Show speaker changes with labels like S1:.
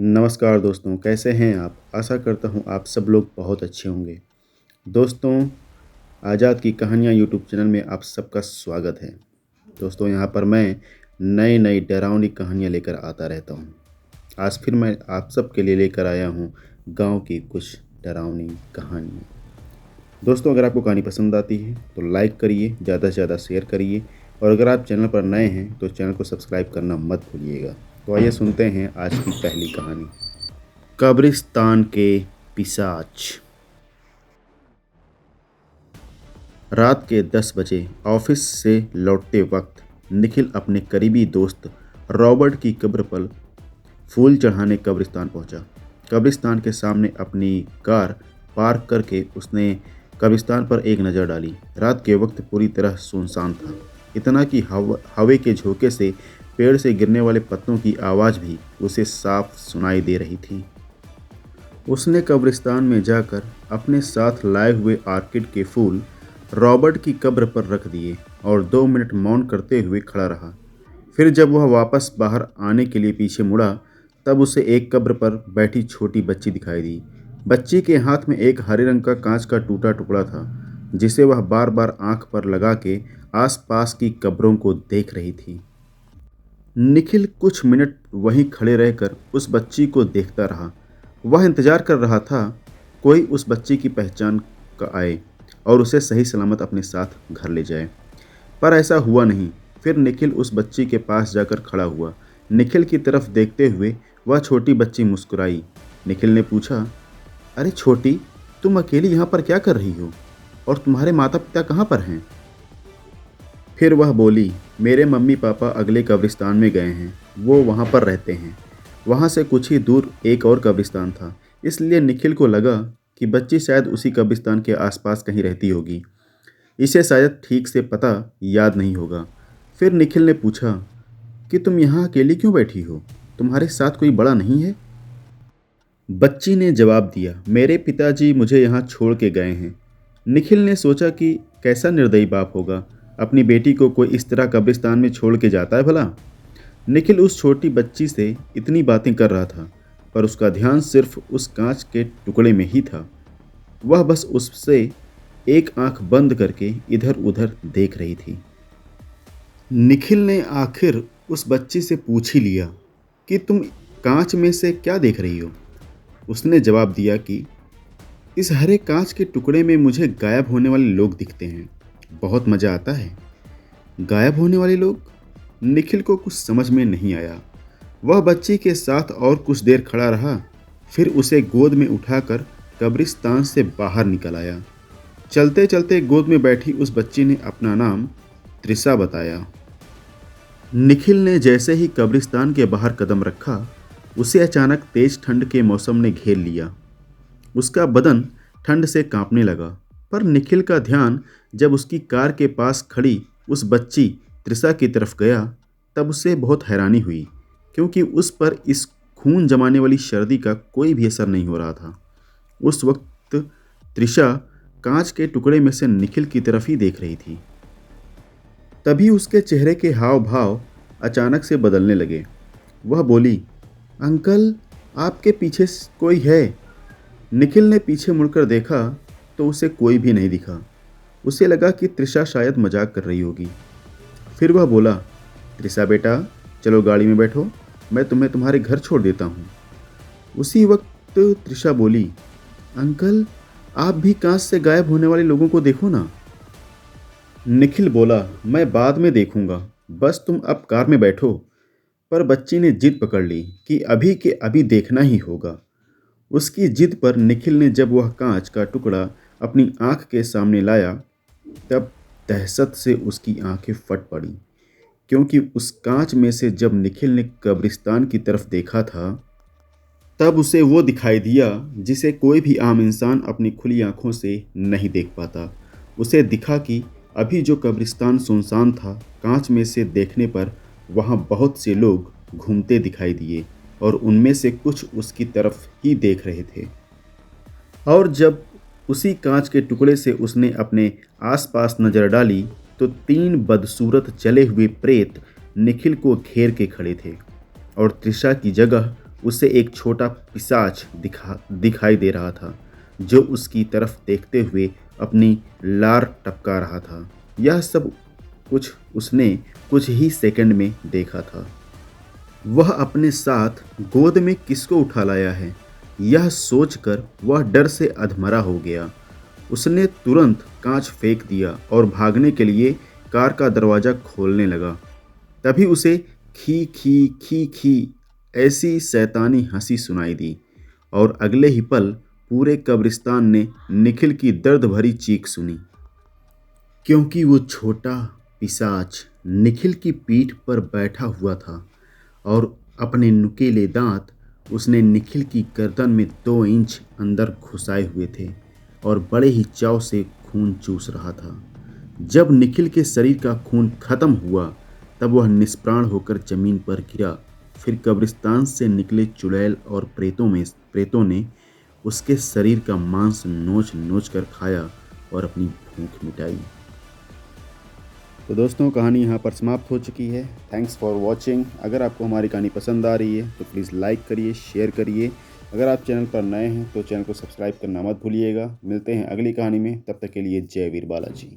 S1: नमस्कार दोस्तों, कैसे हैं आप? आशा करता हूँ आप सब लोग बहुत अच्छे होंगे। दोस्तों, आज़ाद की कहानियाँ यूट्यूब चैनल में आप सबका स्वागत है। दोस्तों, यहाँ पर मैं नई-नई डरावनी कहानियाँ लेकर आता रहता हूँ। आज फिर मैं आप सबके लिए लेकर आया हूँ गाँव की कुछ डरावनी कहानियाँ। दोस्तों, अगर आपको कहानी पसंद आती है तो लाइक करिए, ज़्यादा से ज़्यादा शेयर करिए और अगर आप चैनल पर नए हैं तो चैनल को सब्सक्राइब करना मत भूलिएगा। तो आइए सुनते हैं आज की पहली कहानी। कब्रिस्तान के पिशाच। रात के 10 बजे ऑफिस से लौटते वक्त निखिल अपने करीबी दोस्त रॉबर्ट की कब्र पर फूल चढ़ाने कब्रिस्तान पहुंचा। कब्रिस्तान के सामने अपनी कार पार्क करके उसने कब्रिस्तान पर एक नज़र डाली। रात के वक्त पूरी तरह सुनसान था, इतना कि हवा के झोंके से पेड़ से गिरने वाले पत्तों की आवाज़ भी उसे साफ सुनाई दे रही थी। उसने कब्रिस्तान में जाकर अपने साथ लाए हुए ऑर्किड के फूल रॉबर्ट की कब्र पर रख दिए और 2 मिनट मौन करते हुए खड़ा रहा। फिर जब वह वापस बाहर आने के लिए पीछे मुड़ा, तब उसे एक कब्र पर बैठी छोटी बच्ची दिखाई दी। बच्ची के हाथ में एक हरे रंग का कांच का टूटा टुकड़ा था, जिसे वह बार बार आंख पर लगा के आसपास की कब्रों को देख रही थी। निखिल कुछ मिनट वहीं खड़े रहकर उस बच्ची को देखता रहा। वह इंतजार कर रहा था कोई उस बच्ची की पहचान का आए और उसे सही सलामत अपने साथ घर ले जाए, पर ऐसा हुआ नहीं। फिर निखिल उस बच्ची के पास जाकर खड़ा हुआ। निखिल की तरफ देखते हुए वह छोटी बच्ची मुस्कुराई। निखिल ने पूछा, अरे छोटी, तुम अकेली यहाँ पर क्या कर रही हो और तुम्हारे माता पिता कहाँ पर हैं? फिर वह बोली, मेरे मम्मी पापा अगले कब्रिस्तान में गए हैं, वो वहाँ पर रहते हैं। वहाँ से कुछ ही दूर एक और कब्रिस्तान था, इसलिए निखिल को लगा कि बच्ची शायद उसी कब्रिस्तान के आसपास कहीं रहती होगी। इसे शायद ठीक से पता याद नहीं होगा। फिर निखिल ने पूछा कि तुम यहाँ अकेली क्यों बैठी हो? तुम्हारे साथ कोई बड़ा नहीं है? बच्ची ने जवाब दिया, मेरे पिताजी मुझे यहाँ छोड़ के गए हैं। निखिल ने सोचा कि कैसा निर्दयी बाप होगा, अपनी बेटी को कोई इस तरह कब्रिस्तान में छोड़ के जाता है भला। निखिल उस छोटी बच्ची से इतनी बातें कर रहा था, पर उसका ध्यान सिर्फ उस कांच के टुकड़े में ही था। वह बस उससे एक आंख बंद करके इधर उधर देख रही थी। निखिल ने आखिर उस बच्ची से पूछ ही लिया कि तुम कांच में से क्या देख रही हो? उसने जवाब दिया कि इस हरे कांच के टुकड़े में मुझे गायब होने वाले लोग दिखते हैं। बहुत मज़ा आता है। गायब होने वाले लोग? निखिल को कुछ समझ में नहीं आया। वह बच्ची के साथ और कुछ देर खड़ा रहा, फिर उसे गोद में उठाकर कब्रिस्तान से बाहर निकल आया। चलते चलते गोद में बैठी उस बच्ची ने अपना नाम त्रिशा बताया। निखिल ने जैसे ही कब्रिस्तान के बाहर कदम रखा, उसे अचानक तेज ठंड के मौसम ने घेर लिया। उसका बदन ठंड से कांपने लगा, पर निखिल का ध्यान जब उसकी कार के पास खड़ी उस बच्ची त्रिशा की तरफ गया, तब उसे बहुत हैरानी हुई, क्योंकि उस पर इस खून जमाने वाली सर्दी का कोई भी असर नहीं हो रहा था। उस वक्त त्रिशा कांच के टुकड़े में से निखिल की तरफ ही देख रही थी। तभी उसके चेहरे के हाव भाव अचानक से बदलने लगे। वह बोली, अंकल, आपके पीछे कोई है? निखिल ने पीछे मुड़कर देखा तो उसे कोई भी नहीं दिखा। उसे लगा कि त्रिशा शायद मजाक कर रही होगी। फिर वह बोला, त्रिशा बेटा, चलो गाड़ी में बैठो, मैं तुम्हें तुम्हारे घर छोड़ देता हूँ। उसी वक्त त्रिशा बोली, अंकल, आप भी कांच से गायब होने वाले लोगों को देखो ना। निखिल बोला, मैं बाद में देखूंगा, बस तुम अब कार में बैठो। पर बच्ची ने जिद पकड़ ली कि अभी के अभी देखना ही होगा। उसकी जिद पर निखिल ने जब वह कांच का टुकड़ा अपनी आंख के सामने लाया, तब दहशत से उसकी आंखें फट पड़ी, क्योंकि उस कांच में से जब निखिल ने कब्रिस्तान की तरफ देखा था, तब उसे वो दिखाई दिया जिसे कोई भी आम इंसान अपनी खुली आंखों से नहीं देख पाता। उसे दिखा कि अभी जो कब्रिस्तान सुनसान था, कांच में से देखने पर वहाँ बहुत से लोग घूमते दिखाई दिए और उनमें से कुछ उसकी तरफ ही देख रहे थे। और जब उसी कांच के टुकड़े से उसने अपने आसपास नज़र डाली, तो 3 बदसूरत जले हुए प्रेत निखिल को घेर के खड़े थे और त्रिशा की जगह उसे एक छोटा पिशाच दिखाई दे रहा था, जो उसकी तरफ देखते हुए अपनी लार टपका रहा था। यह सब कुछ उसने कुछ ही सेकंड में देखा था। वह अपने साथ गोद में किसको उठा लाया है, यह सोचकर वह डर से अधमरा हो गया। उसने तुरंत कांच फेंक दिया और भागने के लिए कार का दरवाज़ा खोलने लगा। तभी उसे खी खी खी खी ऐसी शैतानी हंसी सुनाई दी और अगले ही पल पूरे कब्रिस्तान ने निखिल की दर्द भरी चीख सुनी, क्योंकि वो छोटा पिशाच निखिल की पीठ पर बैठा हुआ था और अपने नुकीले दांत उसने निखिल की गर्दन में 2 इंच अंदर घुसाए हुए थे और बड़े ही चाव से खून चूस रहा था। जब निखिल के शरीर का खून खत्म हुआ तब वह निष्प्राण होकर जमीन पर गिरा। फिर कब्रिस्तान से निकले चुड़ैल और प्रेतों ने उसके शरीर का मांस नोच नोच कर खाया और अपनी भूख मिटाई। तो दोस्तों, कहानी यहाँ पर समाप्त हो चुकी है। Thanks for watching. अगर आपको हमारी कहानी पसंद आ रही है तो प्लीज़ लाइक करिए, शेयर करिए। अगर आप चैनल पर नए हैं तो चैनल को सब्सक्राइब करना मत भूलिएगा। मिलते हैं अगली कहानी में, तब तक के लिए जय वीर बालाजी।